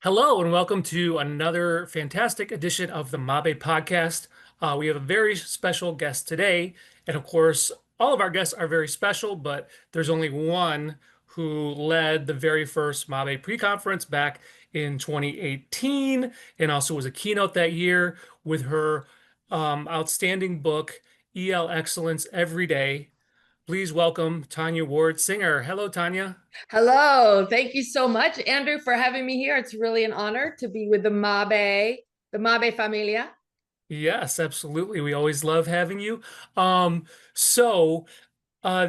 Hello and welcome to another fantastic edition of the Mabe podcast. We have a very special guest today, and of course, all of our guests are very special, but there's only one who led the very first Mabe pre-conference back in 2018 and also was a keynote that year with her outstanding book, EL Excellence Every Day. Please welcome Tonya Ward Singer. Hello, Tonya. Hello. Thank you so much, Andrew, for having me here. It's really an honor to be with the Mabe Familia. Yes, absolutely. We always love having you. Um, so uh,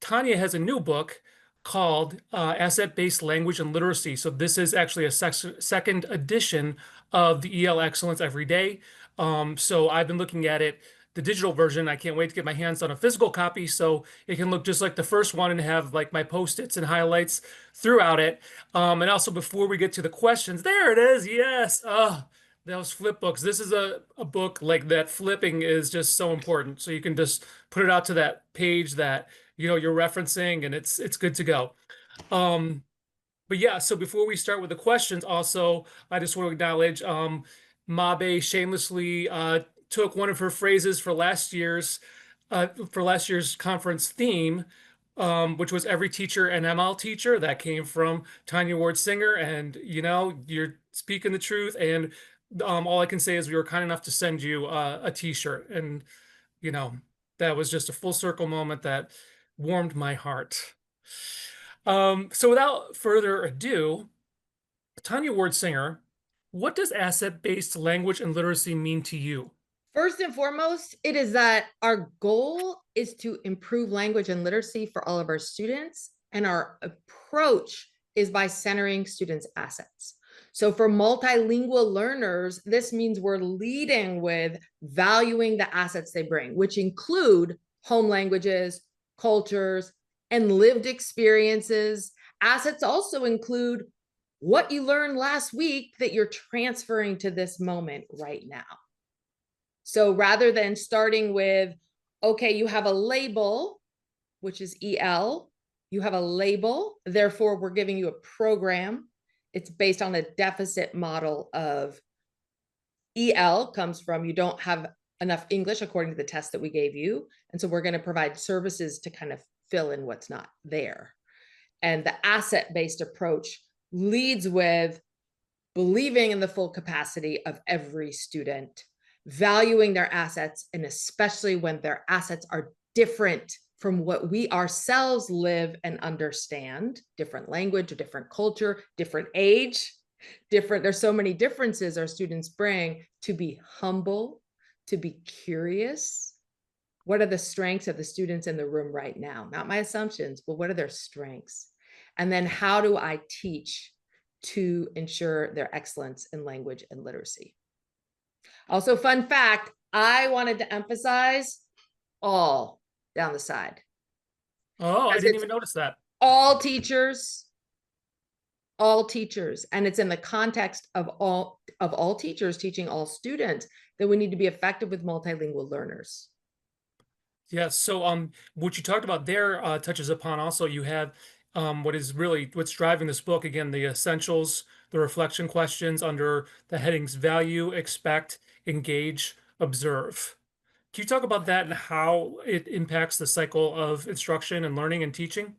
Tanya has a new book called Asset-Based Language and Literacy. So this is actually a second edition of the EL Excellence Every Day. So I've been looking at it, the digital version. I can't wait to get my hands on a physical copy so it can look just like the first one and have like my post-its and highlights throughout it. And also before we get to the questions, there it is. Yes. Those flip books. This is a book like that. Flipping is just so important. So you can just put it out to that page that you're referencing and it's good to go. Um, but yeah, so before we start with the questions, also I just want to acknowledge Mabe shamelessly took one of her phrases for last year's conference theme, which was every teacher an ML teacher. That came from Tonya Ward Singer, and you're speaking the truth. And all I can say is we were kind enough to send you a t-shirt, and you know that was just a full circle moment that warmed my heart. So without further ado, Tonya Ward Singer, what does asset-based language and literacy mean to you? First and foremost, it is that our goal is to improve language and literacy for all of our students, and our approach is by centering students' assets. So for multilingual learners, this means we're leading with valuing the assets they bring, which include home languages, cultures, and lived experiences. Assets also include what you learned last week that you're transferring to this moment right now. So rather than starting with, okay, you have a label, which is EL, you have a label, therefore we're giving you a program. It's based on a deficit model of EL comes from you don't have enough English according to the test that we gave you. And so we're going to provide services to kind of fill in what's not there. And the asset-based approach leads with believing in the full capacity of every student, valuing their assets, and especially when their assets are different from what we ourselves live and understand, different language, different culture, different age, there's so many differences our students bring. To be humble, to be curious. What are the strengths of the students in the room right now? Not my assumptions, but what are their strengths? And then how do I teach to ensure their excellence in language and literacy? Also, fun fact, I wanted to emphasize all down the side. Oh, I Because didn't it's even notice that. all teachers, all teachers. And it's in the context of all teachers teaching all students that we need to be effective with multilingual learners. Yes. So, what you talked about there touches upon also you have what's driving this book again, the essentials, the reflection questions under the headings value, expect, engage, observe. Can you talk about that and how it impacts the cycle of instruction and learning and teaching?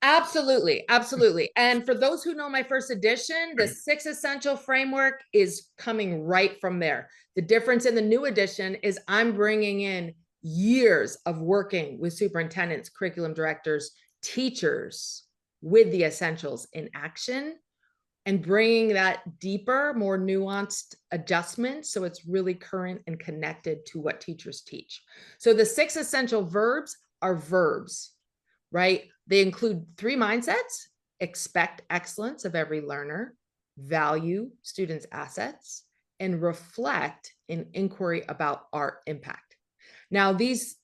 Absolutely, absolutely. And for those who know my first edition, the 6 essential framework is coming right from there. The difference in the new edition is I'm bringing in years of working with superintendents, curriculum directors, teachers with the essentials in action, and bringing that deeper, more nuanced adjustment so it's really current and connected to what teachers teach. So the 6 essential verbs are verbs, right? They include 3 mindsets: expect excellence of every learner, value students' assets, and reflect in inquiry about our impact. Now, these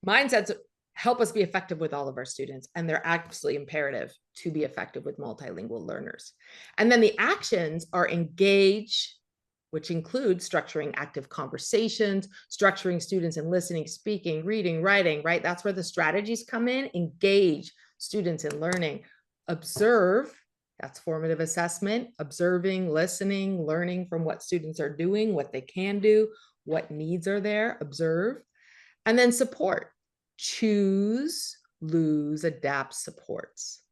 mindsets help us be effective with all of our students, and they're absolutely imperative to be effective with multilingual learners. And then the actions are engage, which includes structuring active conversations, structuring students in listening, speaking, reading, writing, right? That's where the strategies come in. Engage students in learning. Observe, That's formative assessment, observing, listening, learning from what students are doing, what they can do, what needs are there, observe. And then support, choose, lose, adapt, supports.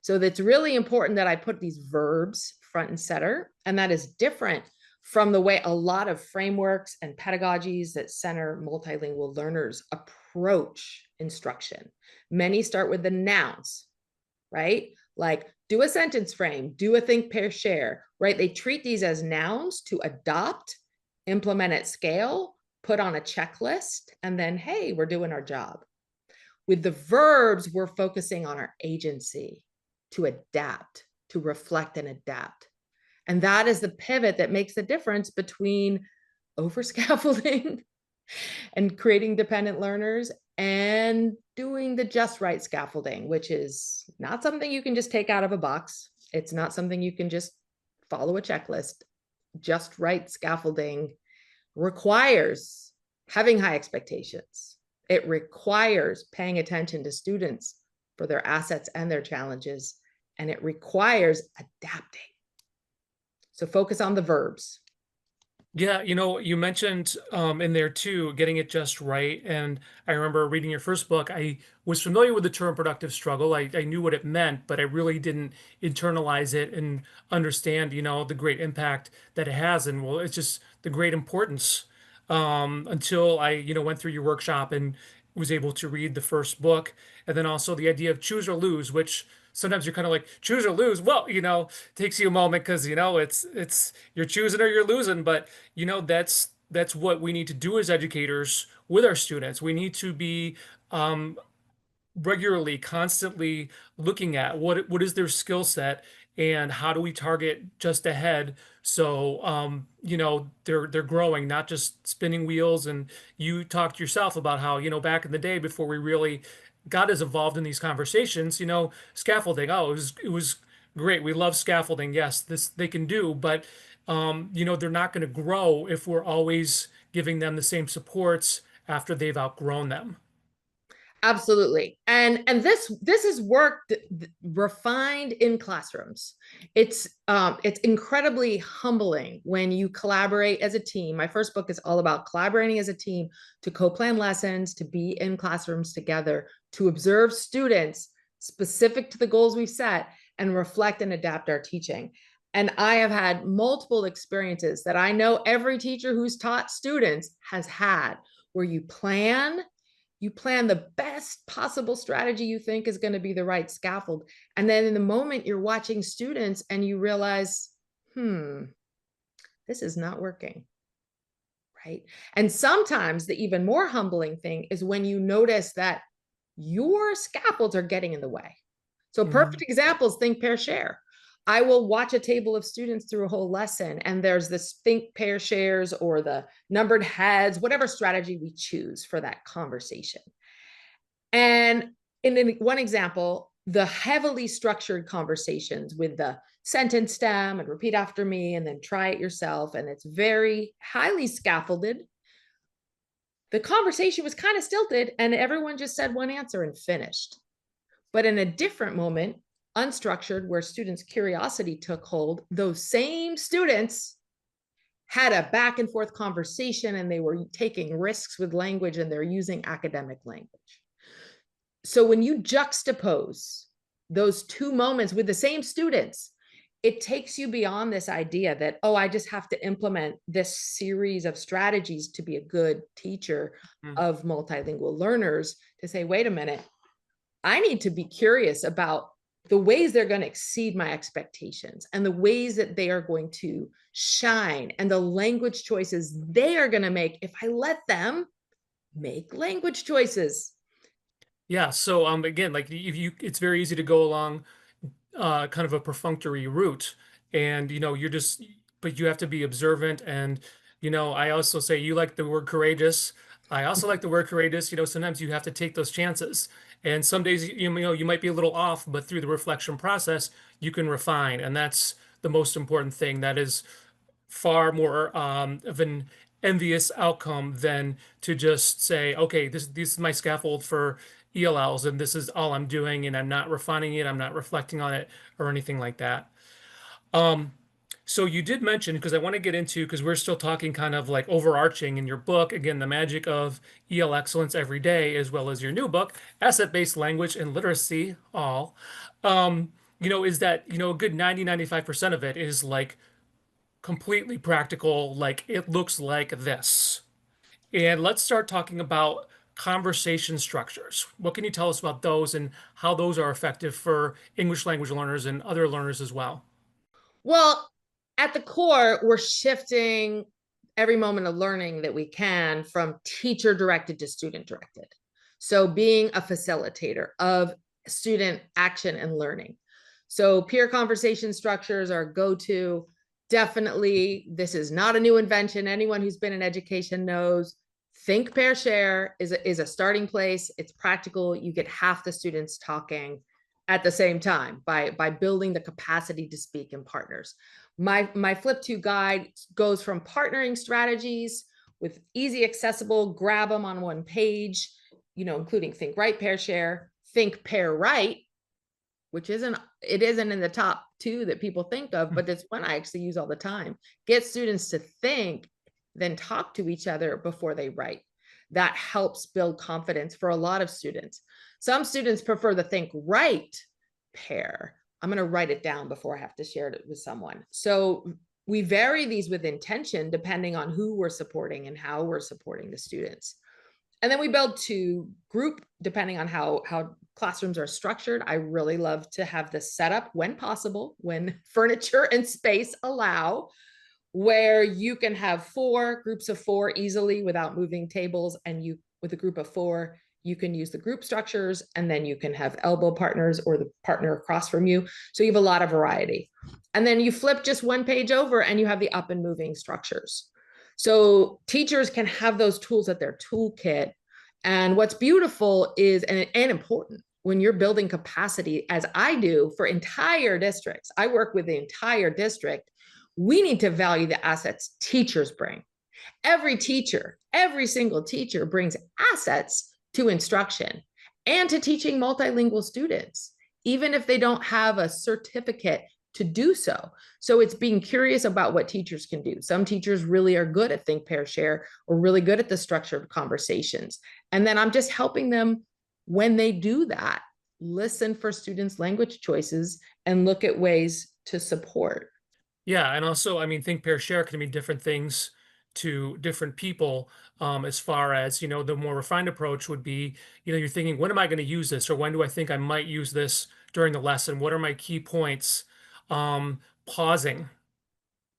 So that's really important that I put these verbs front and center. And that is different from the way a lot of frameworks and pedagogies that center multilingual learners approach instruction. Many start with the nouns, right? Like do a sentence frame, do a think, pair, share, right? They treat these as nouns to adopt, implement at scale, put on a checklist, and then, hey, we're doing our job. With the verbs, we're focusing on our agency to adapt, to reflect and adapt. And that is the pivot that makes the difference between over scaffolding and creating dependent learners and doing the just right scaffolding, which is not something you can just take out of a box. It's not something you can just follow a checklist. Just right scaffolding requires having high expectations. It requires paying attention to students for their assets and their challenges, and it requires adapting. So focus on the verbs. Yeah, you mentioned in there too, getting it just right. And I remember reading your first book. I was familiar with the term productive struggle. I knew what it meant, but I really didn't internalize it and understand, the great impact that it has. And well, it's just the great importance until I, went through your workshop and was able to read the first book. And then also the idea of choose or lose, which sometimes you're kind of like choose or lose. Well, takes you a moment because it's you're choosing or you're losing, but that's what we need to do as educators with our students. We need to be um, regularly, constantly looking at what is their skill set and how do we target just ahead so they're growing, not just spinning wheels. And you talked yourself about how back in the day before we really got as involved in these conversations, scaffolding, oh, it was great, we love scaffolding, yes, this they can do, but they're not going to grow if we're always giving them the same supports after they've outgrown them. Absolutely. And this is work refined in classrooms. It's incredibly humbling when you collaborate as a team. My first book is all about collaborating as a team to co-plan lessons, to be in classrooms together, to observe students specific to the goals we've set and reflect and adapt our teaching. And I have had multiple experiences that I know every teacher who's taught students has had, where you plan the best possible strategy you think is going to be the right scaffold. And then in the moment you're watching students and you realize, this is not working. Right. And sometimes the even more humbling thing is when you notice that your scaffolds are getting in the way. So perfect Mhm. examples, think, pair, share. I will watch a table of students through a whole lesson, and there's this think, pair, shares, or the numbered heads, whatever strategy we choose for that conversation. And in one example, the heavily structured conversations with the sentence stem and repeat after me and then try it yourself, and it's very highly scaffolded. The conversation was kind of stilted, and everyone just said one answer and finished. But in a different moment, unstructured, where students' curiosity took hold, those same students had a back and forth conversation and they were taking risks with language and they're using academic language. So when you juxtapose those two moments with the same students, it takes you beyond this idea that, oh, I just have to implement this series of strategies to be a good teacher Mhm. of multilingual learners, to say, wait a minute, I need to be curious about the ways they're going to exceed my expectations and the ways that they are going to shine and the language choices they are going to make if I let them make language choices. Yeah, so again, like if you it's very easy to go along kind of a perfunctory route, and you're just but you have to be observant. And I also say you like the word courageous. I also like the word courageous. Sometimes you have to take those chances, and some days you might be a little off, but through the reflection process you can refine, and that's the most important thing. That is far more of an envious outcome than to just say, okay, this is my scaffold for ELLs and this is all I'm doing and I'm not refining it, I'm not reflecting on it or anything like that. Um, so you did mention, because I want to get into, because we're still talking kind of like overarching in your book, again, the magic of EL excellence every day, as well as your new book, Asset-Based Language and Literacy, all, is that, a good 90-95% of it is like completely practical, like it looks like this. And let's start talking about conversation structures. What can you tell us about those and how those are effective for English language learners and other learners as well? Well, at the core, we're shifting every moment of learning that we can from teacher directed to student directed. So being a facilitator of student action and learning. So peer conversation structures are go-to. Definitely, this is not a new invention. Anyone who's been in education knows think, pair, share is a starting place. It's practical. You get half the students talking at the same time by building the capacity to speak in partners. My flip to guide goes from partnering strategies with easy accessible, grab them on one page, including think, write, pair, share, think, pair, write, which isn't in the top two that people think of, but it's one I actually use all the time. Get students to think, then talk to each other before they write. That helps build confidence for a lot of students. Some students prefer the think, write pair. I'm going to write it down before I have to share it with someone. So we vary these with intention depending on who we're supporting and how we're supporting the students. And then we build to group depending on how classrooms are structured. I really love to have this set up when possible, when furniture and space allow, where you can have 4 groups of 4 easily without moving tables. And you, with a group of 4, you can use the group structures, and then you can have elbow partners or the partner across from you. So you have a lot of variety. And then you flip just one page over and you have the up and moving structures. So teachers can have those tools at their toolkit. And what's beautiful is, and important, when you're building capacity, as I do for entire districts, I work with the entire district, we need to value the assets teachers bring. Every teacher, every single teacher brings assets to instruction and to teaching multilingual students, even if they don't have a certificate to do so. So it's being curious about what teachers can do. Some teachers really are good at think, pair, share, or really good at the structured conversations. And then I'm just helping them when they do that, listen for students' language choices and look at ways to support. Yeah, and also, I mean, think, pair, share can mean different things to different people. As far as, the more refined approach would be, you're thinking, when am I going to use this? Or when do I think I might use this during the lesson? What are my key points? Pausing,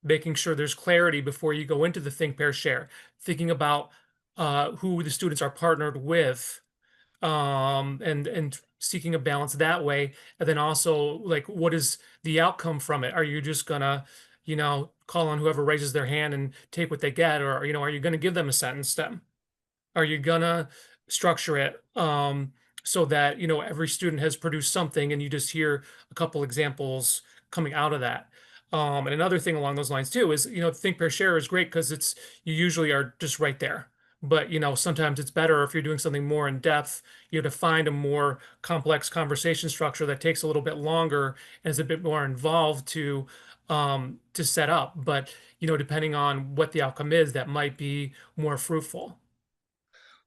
making sure there's clarity before you go into the think, pair, share, thinking about who the students are partnered with, and seeking a balance that way. And then also, like, what is the outcome from it? Are you just gonna, call on whoever raises their hand and take what they get, or are you gonna give them a sentence stem? Are you gonna structure it so that every student has produced something and you just hear a couple examples coming out of that? And another thing along those lines too is, think, pair, share is great because it's you usually are just right there. But sometimes it's better if you're doing something more in depth, to find a more complex conversation structure that takes a little bit longer and is a bit more involved to set up. But depending on what the outcome is, that might be more fruitful.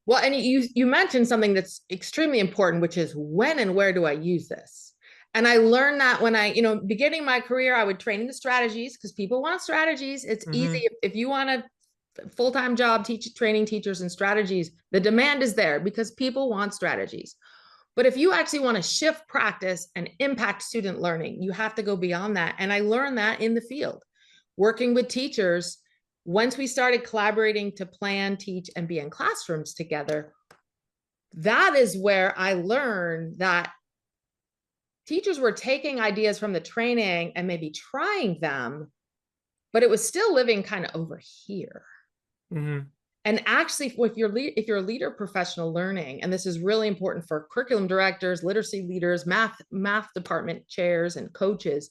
Well, and you mentioned something that's extremely important, which is when and where do I use this? And I learned that when beginning my career, I would train in the strategies because people want strategies. It's easy Hmm. if you want a full-time job training teachers and strategies, the demand is there because people want strategies. But if you actually want to shift practice and impact student learning, you have to go beyond that. And I learned that in the field, working with teachers. Once we started collaborating to plan, teach, and be in classrooms together, that is where I learned that teachers were taking ideas from the training and maybe trying them, but it was still living kind of over here. Hmm. And actually, if you're a leader of professional learning, and this is really important for curriculum directors, literacy leaders, math department chairs, and coaches,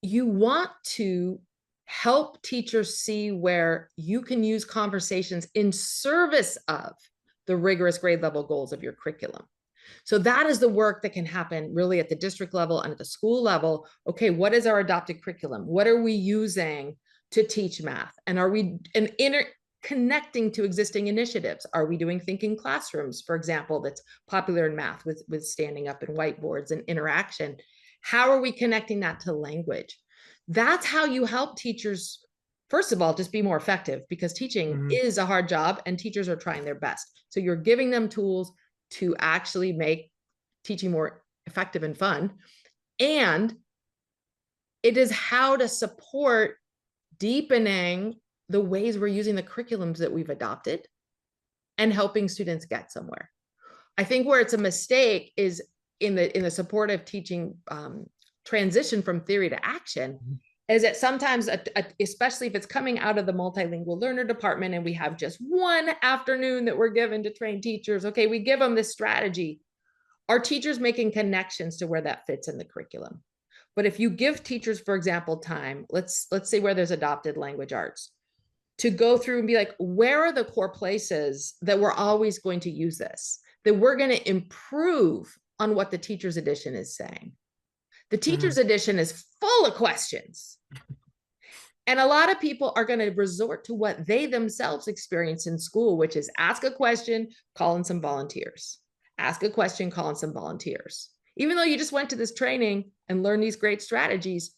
you want to help teachers see where you can use conversations in service of the rigorous grade level goals of your curriculum. So that is the work that can happen really at the district level and at the school level. Okay, what is our adopted curriculum? What are we using to teach math? And are we connecting to existing initiatives? Are we doing thinking classrooms, for example, that's popular in math with standing up and whiteboards and interaction? How are we connecting that to language? That's how you help teachers, first of all, just be more effective, because teaching Mhm. is a hard job and teachers are trying their best. So you're giving them tools to actually make teaching more effective and fun. And it is how to support deepening the ways we're using the curriculums that we've adopted and helping students get somewhere. I think where it's a mistake is in the supportive teaching transition from theory to action, is that sometimes, especially if it's coming out of the multilingual learner department and we have just one afternoon that we're given to train teachers, okay, we give them this strategy. Are teachers making connections to where that fits in the curriculum? But if you give teachers, for example, time, let's say where there's adopted language arts, to go through and be like, where are the core places that we're always going to use this, that we're going to improve on what the teacher's edition is saying? The Mhm. teacher's edition is full of questions. And a lot of people are going to resort to what they themselves experience in school, which is ask a question, call in some volunteers. Ask a question, call in some volunteers. Even though you just went to this training and learned these great strategies,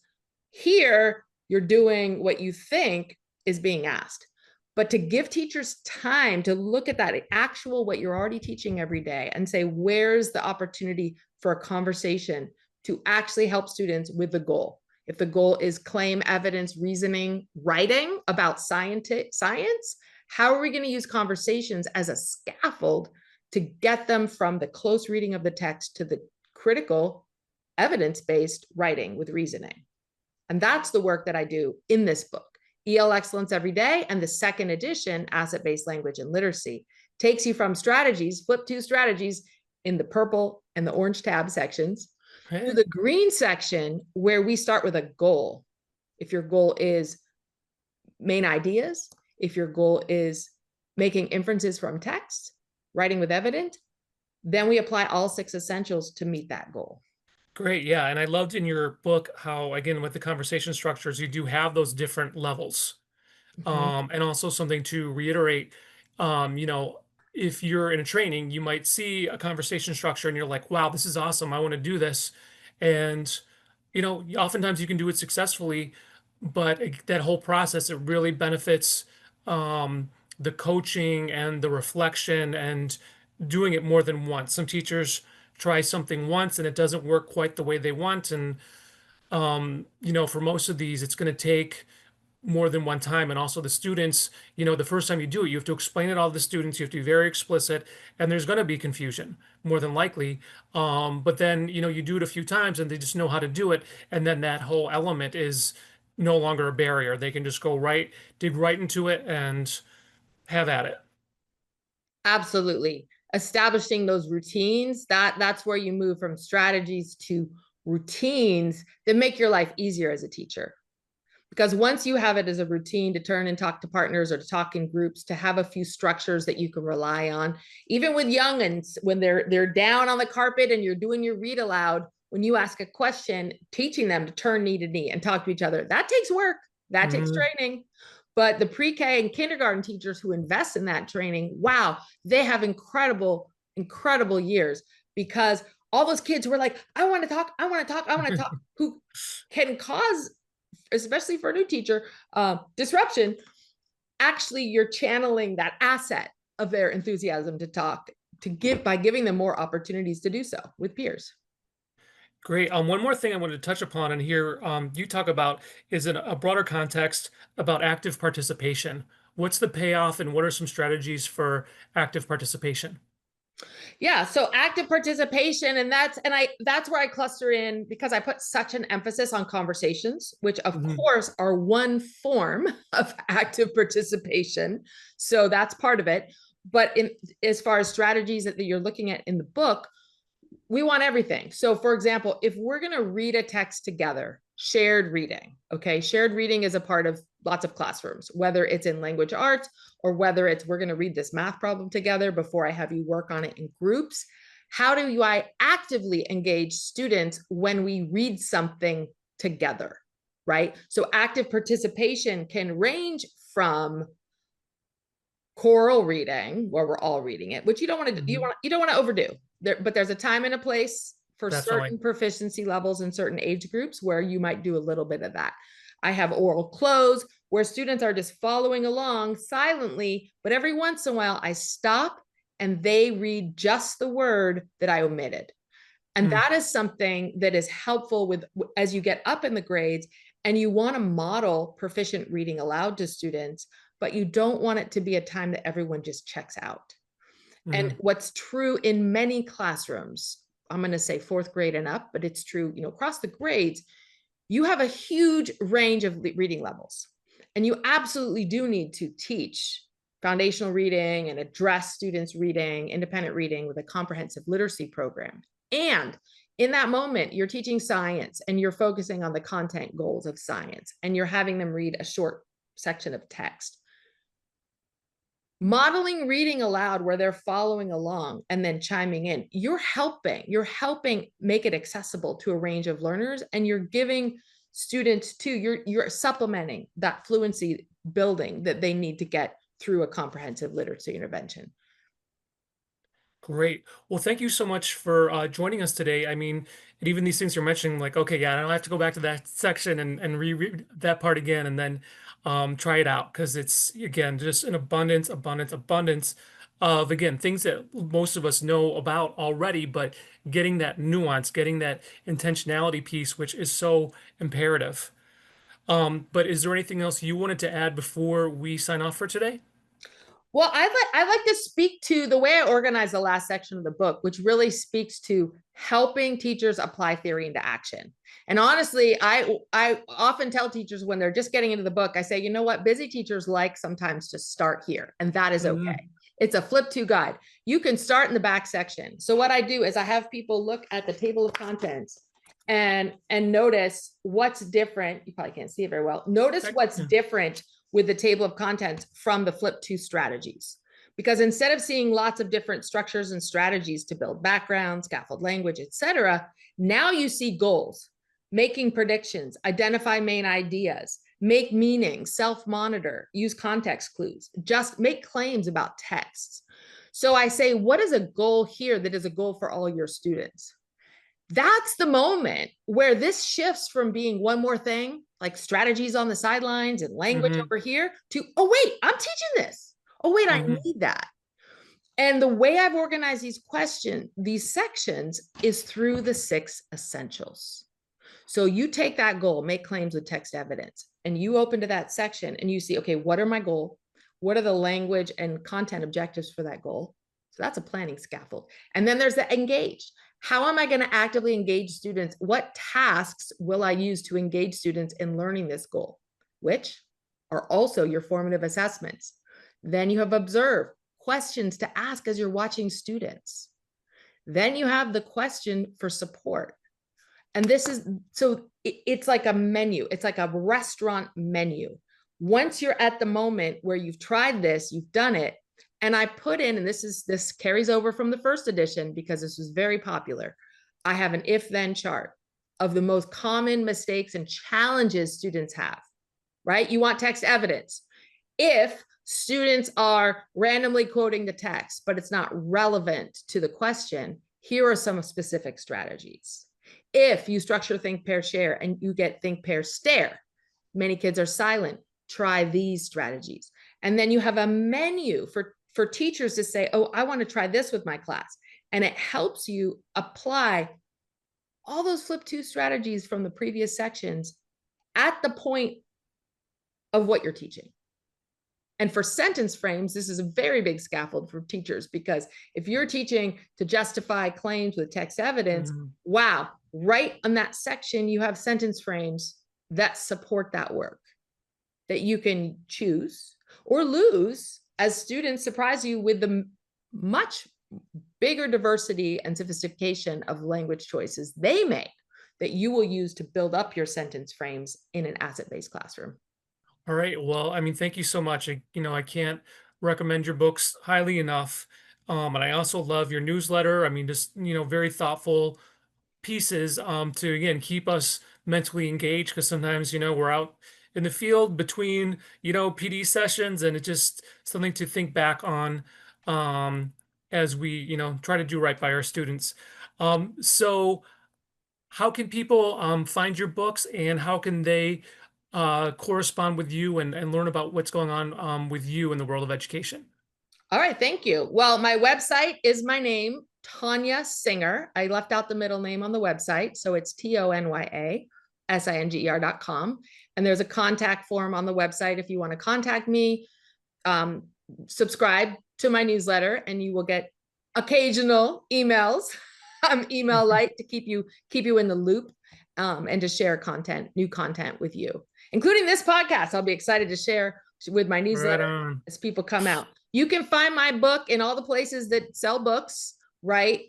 here you're doing what you think is being asked. But to give teachers time to look at that actual, what you're already teaching every day, and say, where's the opportunity for a conversation to actually help students with the goal? If the goal is claim, evidence, reasoning, writing about science, how are we going to use conversations as a scaffold to get them from the close reading of the text to the critical evidence-based writing with reasoning? And that's the work that I do in this book, EL Excellence Every Day. And the second edition, Asset-Based Language and Literacy, takes you from strategies, flip two strategies in the purple and the orange tab sections, to Okay. the green section where we start with a goal. If your goal is main ideas, if your goal is making inferences from text, writing with evidence, then we apply all 6 essentials to meet that goal. Great. Yeah. And I loved in your book how, again, with the conversation structures, you do have those different levels. Mhm. And also something to reiterate, um, you know, if you're in a training, you might see a conversation structure and you're like, wow, this is awesome. I want to do this. And, oftentimes you can do it successfully, but that whole process, it really benefits the coaching and the reflection and doing it more than once. Some teachers try something once and it doesn't work quite the way they want. And, for most of these, it's going to take more than one time. And also the students, the first time you do it, you have to explain it all to the students. You have to be very explicit, and there's going to be confusion more than likely. But then, you do it a few times and they just know how to do it. And then that whole element is no longer a barrier. They can just dig right into it and have at it. Absolutely. Establishing those routines, that's where you move from strategies to routines that make your life easier as a teacher. Because once you have it as a routine to turn and talk to partners or to talk in groups, to have a few structures that you can rely on, even with youngins, when they're down on the carpet and you're doing your read aloud, when you ask a question, teaching them to turn knee to knee and talk to each other, that takes work, that takes Mhm. training. But the pre-K and kindergarten teachers who invest in that training, wow, they have incredible years, because all those kids who are like, I want to talk, I want to talk, I want to talk, who can cause, especially for a new teacher, disruption. Actually, you're channeling that asset of their enthusiasm to talk, to give, by giving them more opportunities to do so with peers. Great. One more thing I wanted to touch upon and here you talk about is in a broader context about active participation. What's the payoff and what are some strategies for active participation? Yeah, so active participation, and that's where I cluster in, because I put such an emphasis on conversations, which of Mhm. course are one form of active participation. So that's part of it. But in as far as strategies that you're looking at in the book, we want everything. So, for example, if we're going to read a text together, shared reading, okay, shared reading is a part of lots of classrooms, whether it's in language arts or whether it's we're going to read this math problem together before I have you work on it in groups. How do I actively engage students when we read something together, right? So active participation can range from choral reading where we're all reading it, which you don't want to Hmm. you don't want to overdo there, but there's a time and a place for Definitely. certain proficiency levels in certain age groups where you might do a little bit of that. I have oral close where students are just following along silently, but every once in a while I stop and they read just the word that I omitted. And Mm. that is something that is helpful with as you get up in the grades and you want to model proficient reading aloud to students, but you don't want it to be a time that everyone just checks out. And Hmm. what's true in many classrooms, I'm going to say fourth grade and up, but it's true, across the grades, you have a huge range of reading levels. And you absolutely do need to teach foundational reading and address students reading, independent reading with a comprehensive literacy program. And in that moment, you're teaching science and you're focusing on the content goals of science and you're having them read a short section of text. Modeling reading aloud where they're following along and then chiming in, you're helping make it accessible to a range of learners, and you're giving students too, you're supplementing that fluency building that they need to get through a comprehensive literacy intervention. Great. Well, thank you so much for joining us today. I mean, and even these things you're mentioning, like, okay, yeah, I don't have to go back to that section and reread that part again and then try it out because it's, again, just an abundance, abundance, abundance of, again, things that most of us know about already, but getting that nuance, getting that intentionality piece, which is so imperative. But is there anything else you wanted to add before we sign off for today? Well, I like to speak to the way I organize the last section of the book, which really speaks to helping teachers apply theory into action. And honestly, I often tell teachers when they're just getting into the book, I say, you know what, busy teachers like sometimes to start here, and that is okay. Hmm. It's a flip to guide. You can start in the back section. So what I do is I have people look at the table of contents and notice what's different. You probably can't see it very well. Notice what's Yeah. different with the table of contents from the flip to strategies. Because instead of seeing lots of different structures and strategies to build background, scaffold language, etc., now you see goals, making predictions, identify main ideas, make meaning, self-monitor, use context clues, just make claims about texts. So I say, what is a goal here that is a goal for all your students? That's the moment where this shifts from being one more thing, like strategies on the sidelines and language Hmm. over here, to, oh, wait, I'm teaching this. Oh, wait, I Hmm. need that. And the way I've organized these sections is through the 6 essentials. So you take that goal, make claims with text evidence, and you open to that section and you see, okay, what are my goal? What are the language and content objectives for that goal? So that's a planning scaffold. And then there's the engage. How am I going to actively engage students? What tasks will I use to engage students in learning this goal? Which are also your formative assessments. Then you have observe, questions to ask as you're watching students. Then you have the question for support. And this is so it's like a menu, it's like a restaurant menu. Once you're at the moment where you've tried this, you've done it. And I put in, and this carries over from the first edition because this was very popular. I have an if then chart of the most common mistakes and challenges students have, right? You want text evidence. If students are randomly quoting the text, but it's not relevant to the question, here are some specific strategies. If you structure think, pair, share, and you get think, pair, stare, many kids are silent, try these strategies. And then you have a menu for teachers to say, oh, I want to try this with my class. And it helps you apply all those flip to strategies from the previous sections at the point of what you're teaching. And for sentence frames, this is a very big scaffold for teachers because if you're teaching to justify claims with text evidence, Hmm. wow, right on that section, you have sentence frames that support that work that you can choose or lose as students surprise you with the much bigger diversity and sophistication of language choices they make that you will use to build up your sentence frames in an asset-based classroom. All right. Well, I mean, thank you so much. I can't recommend your books highly enough. And I also love your newsletter. I mean, just, very thoughtful pieces to again keep us mentally engaged because sometimes we're out in the field between PD sessions and it's just something to think back on as we try to do right by our students. So how can people find your books and how can they correspond with you and learn about what's going on with you in the world of education? All right, thank you. Well, my website is my name, Tonya Singer. I left out the middle name on the website, so it's TonyaSinger.com. And there's a contact form on the website if you want to contact me. Um, Subscribe to my newsletter, and you will get occasional emails. I'm email light to keep you in the loop, and to share new content with you, including this podcast. I'll be excited to share with my Right newsletter on. as people come out. You can find my book in all the places that sell books, right?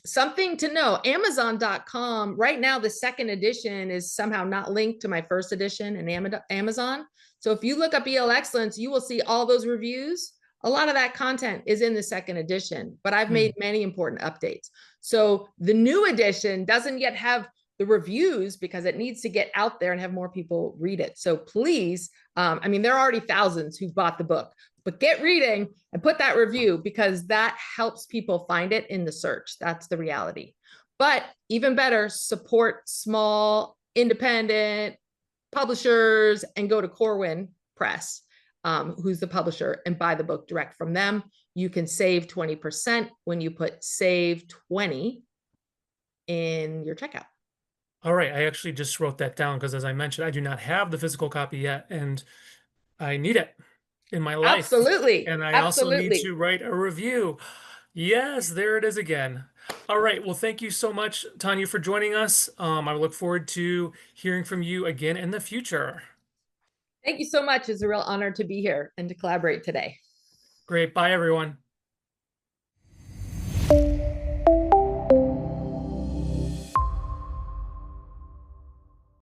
Something to know, Amazon.com. Right now, the second edition is somehow not linked to my first edition in Amazon. So if you look up EL Excellence, you will see all those reviews. A lot of that content is in the second edition, but I've made many important updates. So the new edition doesn't yet have the reviews because it needs to get out there and have more people read it. So please, I mean, there are already thousands who've bought the book, but get reading and put that review because that helps people find it in the search. That's the reality. But even better, support small, independent publishers and go to Corwin Press, who's the publisher, and buy the book direct from them. You can save 20% when you put save 20 in your checkout. All right, I actually just wrote that down because, as I mentioned, I do not have the physical copy yet, and I need it in my life. Absolutely. And I also need Absolutely. to write a review. Yes, there it is again. All right, well, thank you so much, Tanya, for joining us. I look forward to hearing from you again in the future. Thank you so much. It's a real honor to be here and to collaborate today. Great. Bye, everyone.